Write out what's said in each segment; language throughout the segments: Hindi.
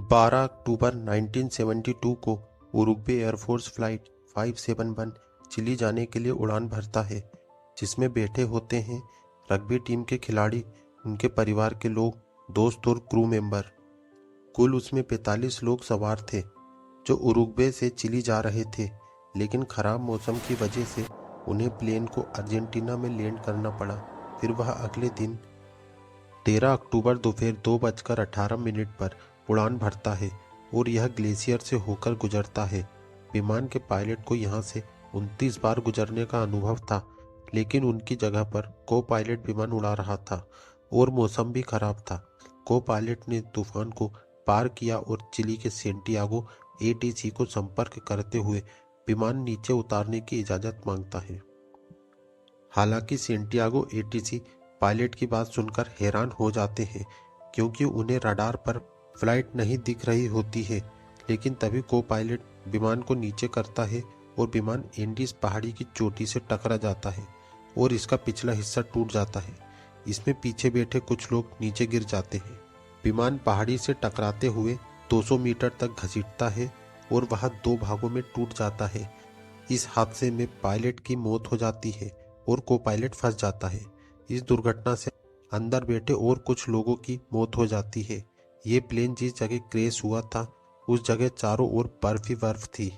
12 अक्टूबर 1972 को उरुग्वे एयरफोर्स फ्लाइट 571 चिली जाने के लिए उड़ान भरता है, जिसमें बैठे होते हैं रग्बी टीम के खिलाड़ी, उनके परिवार के लोग, दोस्त और क्रू मेंबर। कुल उसमें 45 लोग सवार थे जो उरुग्वे से चिली जा रहे थे, लेकिन खराब मौसम की वजह से उन्हें प्लेन को अर्जेंटीना में लैंड करना पड़ा। फिर वह अगले दिन 13 अक्टूबर दोपहर 2:18 पर उड़ान भरता है और यह ग्लेशियर से होकर गुजरता है। विमान के पायलट को यहाँ से 29 बार गुजरने का अनुभव था, लेकिन उनकी जगह पर को पायलट विमान उड़ा रहा था और मौसम भी खराब था। को पायलट ने तूफान को पार किया और चिली के सेंटियागो एटीसी को संपर्क करते हुए विमान नीचे उतारने की इजाजत मांगता है। हालांकि सेंटियागो एटीसी पायलट की बात सुनकर हैरान हो जाते हैं, क्योंकि उन्हें रडार पर फ्लाइट नहीं दिख रही होती है। लेकिन तभी को पायलट विमान को नीचे करता है और विमान एंडीज पहाड़ी की चोटी से टकरा जाता है और इसका पिछला हिस्सा टूट जाता है। इसमें पीछे बैठे कुछ लोग नीचे गिर जाते हैं। विमान पहाड़ी से टकराते हुए 200 मीटर तक घसीटता है और वह 2 भागों में टूट जाता है। इस हादसे में पायलट की मौत हो जाती है और को पायलट फंस जाता है। इस दुर्घटना से अंदर बैठे और कुछ लोगों की मौत हो जाती है। ये प्लेन जिस जगह क्रैश हुआ था उस जगह चारों ओर बर्फ ही बर्फ थी।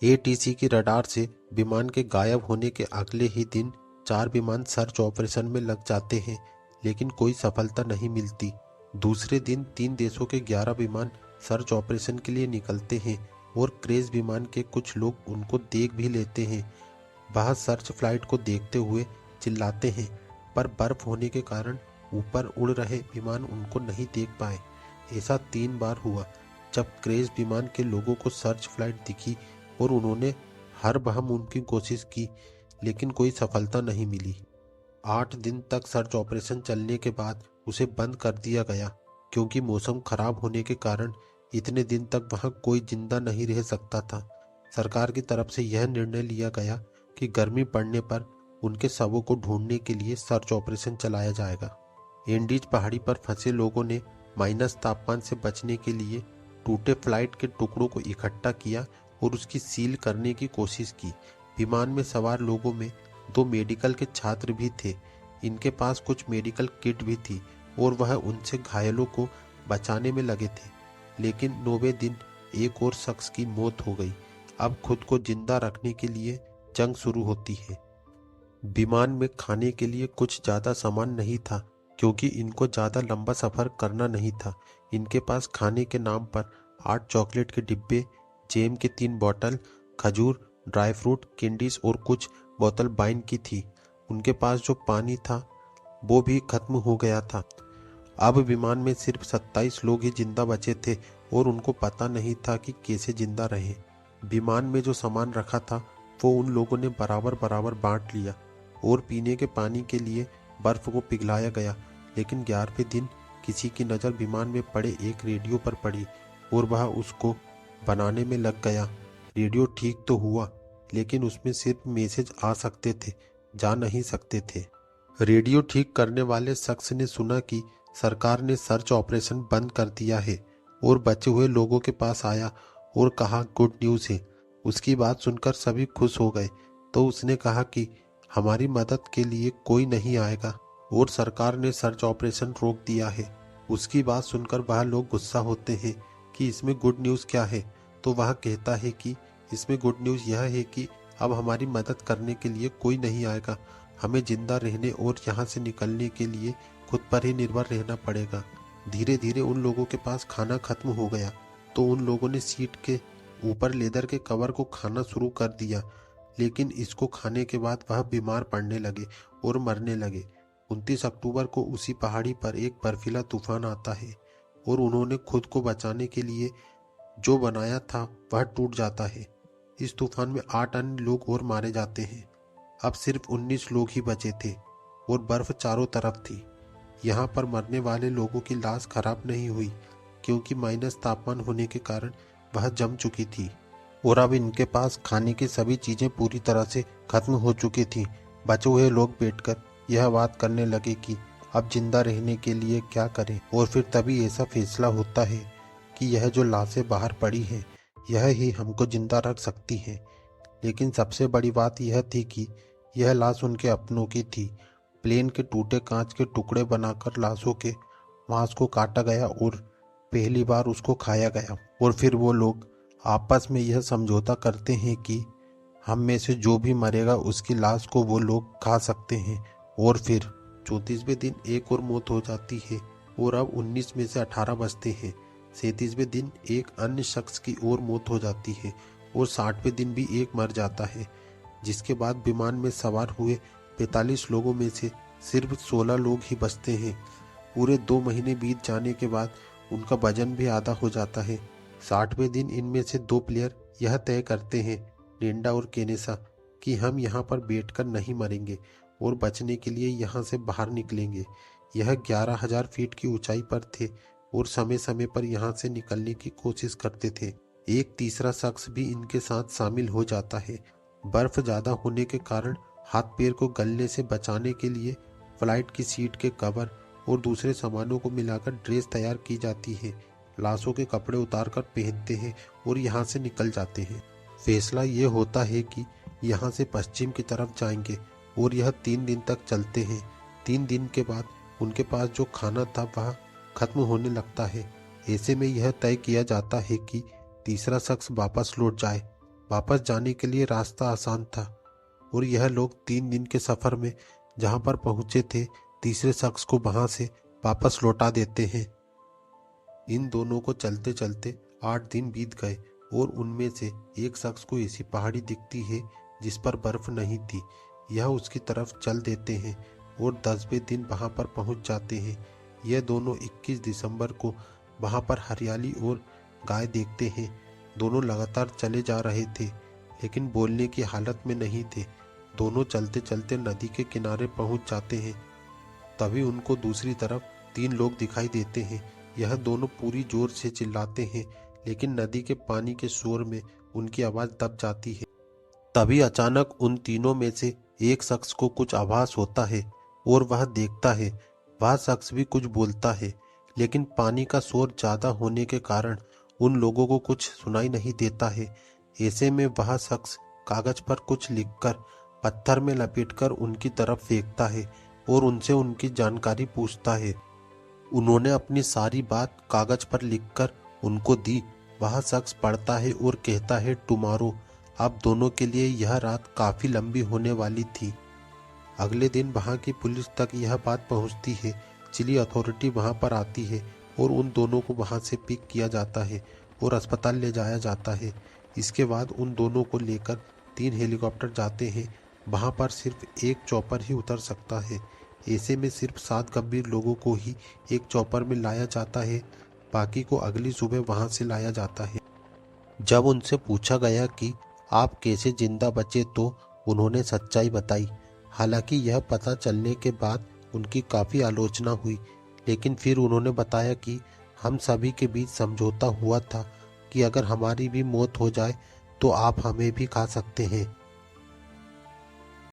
एटीसी की रडार से विमान के गायब होने के अगले ही दिन 4 विमान सर्च ऑपरेशन में लग जाते हैं, लेकिन कोई सफलता नहीं मिलती। दूसरे दिन 3 देशों के 11 विमान सर्च ऑपरेशन के लिए निकलते हैं और क्रैश विमान के कुछ लोग उनको देख भी लेते हैं। वह सर्च फ्लाइट को देखते हुए चिल्लाते हैं, पर बर्फ होने के कारण ऊपर उड़ रहे विमान उनको नहीं देख पाए। ऐसा 3 बार हुआ। जब क्रैश विमान के लोगों को सर्च फ्लाइट दिखी और उन्होंने हर मुमकिन कोशिश की, लेकिन कोई सफलता नहीं मिली। 8 दिन तक सर्च ऑपरेशन चलने के बाद उसे बंद कर दिया गया, क्योंकि मौसम खराब होने के कारण इतने दिन तक वहां कोई जिंदा नहीं रह सकता था। सरकार की तरफ से यह निर्णय लिया गया कि गर्मी पड़ने पर उनके शवों को ढूंढने के लिए सर्च ऑपरेशन चलाया जाएगा। एंडीज पहाड़ी पर फंसे लोगों ने माइनस तापमान से बचने के लिए टूटे फ्लाइट के टुकड़ों को इकट्ठा किया और उसकी सील करने की कोशिश की। विमान में सवार लोगों में 2 मेडिकल के छात्र भी थे। इनके पास कुछ मेडिकल किट भी थी और वह उनसे घायलों को बचाने में लगे थे। लेकिन 9वें दिन एक और शख्स की मौत हो गई। अब खुद को जिंदा रखने के लिए जंग शुरू होती है। विमान में खाने के लिए कुछ ज़्यादा सामान नहीं था, क्योंकि इनको ज़्यादा लंबा सफ़र करना नहीं था। इनके पास खाने के नाम पर 8 चॉकलेट के डिब्बे, जैम के 3 बोतल, खजूर, ड्राई फ्रूट, कैंडीज और कुछ बोतल वाइन की थी। उनके पास जो पानी था वो भी खत्म हो गया था। अब विमान में सिर्फ 27 लोग ही जिंदा बचे थे और उनको पता नहीं था कि कैसे जिंदा रहे। विमान में जो सामान रखा था वो उन लोगों ने बराबर बराबर बांट लिया और पीने के पानी के लिए बर्फ को पिघलाया गया। लेकिन 11वें दिन किसी की नज़र विमान में पड़े एक रेडियो पर पड़ी और वह उसको बनाने में लग गया। रेडियो ठीक तो हुआ, लेकिन उसमें सिर्फ मैसेज आ सकते थे, जा नहीं सकते थे। रेडियो ठीक करने वाले शख्स ने सुना कि सरकार ने सर्च ऑपरेशन बंद कर दिया है और बचे हुए लोगों के पास आया और कहा गुड न्यूज़ है। उसकी बात सुनकर सभी खुश हो गए, तो उसने कहा कि हमारी मदद के लिए कोई नहीं आएगा और सरकार ने सर्च ऑपरेशन रोक दिया है। उसकी बात सुनकर वह लोग गुस्सा होते हैं कि इसमें गुड न्यूज़ क्या है। तो वह कहता है कि इसमें गुड न्यूज़ यह है कि अब हमारी मदद करने के लिए कोई नहीं आएगा। हमें जिंदा रहने और यहाँ से निकलने के लिए खुद पर ही निर्भर रहना पड़ेगा। धीरे धीरे उन लोगों के पास खाना खत्म हो गया, तो उन लोगों ने सीट के ऊपर लेदर के कवर को खाना शुरू कर दिया। लेकिन इसको खाने के बाद वह बीमार पड़ने लगे और मरने लगे। 29 अक्टूबर को उसी पहाड़ी पर एक बर्फीला तूफान आता है और उन्होंने खुद को बचाने के लिए जो बनाया था वह टूट जाता है। इस तूफान में 8 अन्य लोग और मारे जाते हैं। अब सिर्फ 19 लोग ही बचे थे और बर्फ चारों तरफ थी। यहाँ पर मरने वाले लोगों की लाश खराब नहीं हुई, क्योंकि माइनस तापमान होने के कारण वह जम चुकी थी और अब इनके पास खाने की सभी चीजें पूरी तरह से खत्म हो चुकी थी। बचे हुए लोग बैठकर यह बात करने लगे कि अब जिंदा रहने के लिए क्या करें। और फिर तभी ऐसा फैसला होता है कि यह जो लाशें बाहर पड़ी हैं यह ही हमको जिंदा रख सकती हैं। लेकिन सबसे बड़ी बात यह थी कि यह लाश उनके अपनों की थी। प्लेन के टूटे कांच के टुकड़े बनाकर लाशों के मांस को काटा गया और पहली बार उसको खाया गया। और फिर वो लोग आपस में यह समझौता करते हैं कि हम में से जो भी मरेगा उसकी लाश को वो लोग खा सकते हैं। और फिर 34वें दिन एक और मौत हो जाती है और अब 19 में से 18 बचते हैं। 37वें दिन एक अन्य शख्स की और मौत हो जाती है और 60वें दिन भी एक मर जाता है। जिसके बाद विमान में सवार हुए 45 लोगों में से सिर्फ 16 लोग ही बचते हैं। पूरे 2 महीने बीत जाने के बाद उनका वजन भी आधा हो जाता है। 60वें दिन इनमें से 2 प्लेयर यह तय करते हैं, लिंडा और केनेसा, कि हम यहाँ पर बैठकर नहीं मरेंगे और बचने के लिए यहाँ से बाहर निकलेंगे। यह 11,000 फीट की ऊंचाई पर थे और समय समय पर यहाँ से निकलने की कोशिश करते थे। एक तीसरा शख्स भी इनके साथ शामिल हो जाता है। बर्फ ज़्यादा होने के कारण हाथ पैर को गलने से बचाने के लिए फ्लाइट की सीट के कवर और दूसरे सामानों को मिलाकर ड्रेस तैयार की जाती है। लाशों के कपड़े उतारकर पहनते हैं और यहाँ से निकल जाते हैं। फैसला ये होता है कि यहाँ से पश्चिम की तरफ जाएंगे और यह 3 दिन तक चलते हैं। 3 दिन के बाद उनके पास जो खाना था वह खत्म होने लगता है। ऐसे में यह तय किया जाता है कि तीसरा शख्स वापस लौट जाए। वापस जाने के लिए रास्ता आसान था और यह लोग 3 दिन के सफर में जहाँ पर पहुँचे थे तीसरे शख्स को वहाँ से वापस लौटा देते हैं। इन दोनों को चलते चलते 8 दिन बीत गए और उनमें से एक शख्स को ऐसी पहाड़ी दिखती है जिस पर बर्फ नहीं थी। यह उसकी तरफ चल देते हैं और 10वें दिन वहां पर पहुंच जाते हैं। यह दोनों 21 दिसंबर को वहां पर हरियाली और गाय देखते हैं। दोनों लगातार चले जा रहे थे लेकिन बोलने की हालत में नहीं थे। दोनों चलते चलते नदी के किनारे पहुंच जाते हैं। तभी उनको दूसरी तरफ 3 लोग दिखाई देते हैं। यह दोनों पूरी जोर से चिल्लाते हैं लेकिन नदी के पानी के शोर में उनकी आवाज दब जाती है। तभी अचानक उन तीनों में से एक शख्स को कुछ आभास होता है और वह देखता है। वह शख्स भी कुछ बोलता है लेकिन पानी का शोर ज्यादा होने के कारण उन लोगों को कुछ सुनाई नहीं देता है। ऐसे में वह शख्स कागज पर कुछ लिखकर पत्थर में लपेटकर उनकी तरफ फेंकता है और उनसे उनकी जानकारी पूछता है। उन्होंने अपनी सारी बात कागज पर लिखकर उनको दी। वह शख्स पढ़ता है और कहता है, टुमारो। अब दोनों के लिए यह रात काफी लंबी होने वाली थी। अगले दिन वहां की पुलिस तक यह बात पहुंचती है। चिली अथॉरिटी वहां पर आती है और उन दोनों को वहां से पिक किया जाता है और अस्पताल ले जाया जाता है। इसके बाद उन दोनों को लेकर 3 हेलीकॉप्टर जाते हैं। वहां पर सिर्फ एक चॉपर ही उतर सकता है। ऐसे में सिर्फ 7 गंभीर लोगों को ही एक चॉपर में लाया जाता है। बाकी को अगली सुबह वहां से लाया जाता है। जब उनसे पूछा गया कि आप कैसे जिंदा बचे तो उन्होंने सच्चाई बताई। हालांकि यह पता चलने के बाद उनकी काफ़ी आलोचना हुई, लेकिन फिर उन्होंने बताया कि हम सभी के बीच समझौता हुआ था कि अगर हमारी भी मौत हो जाए तो आप हमें भी खा सकते हैं।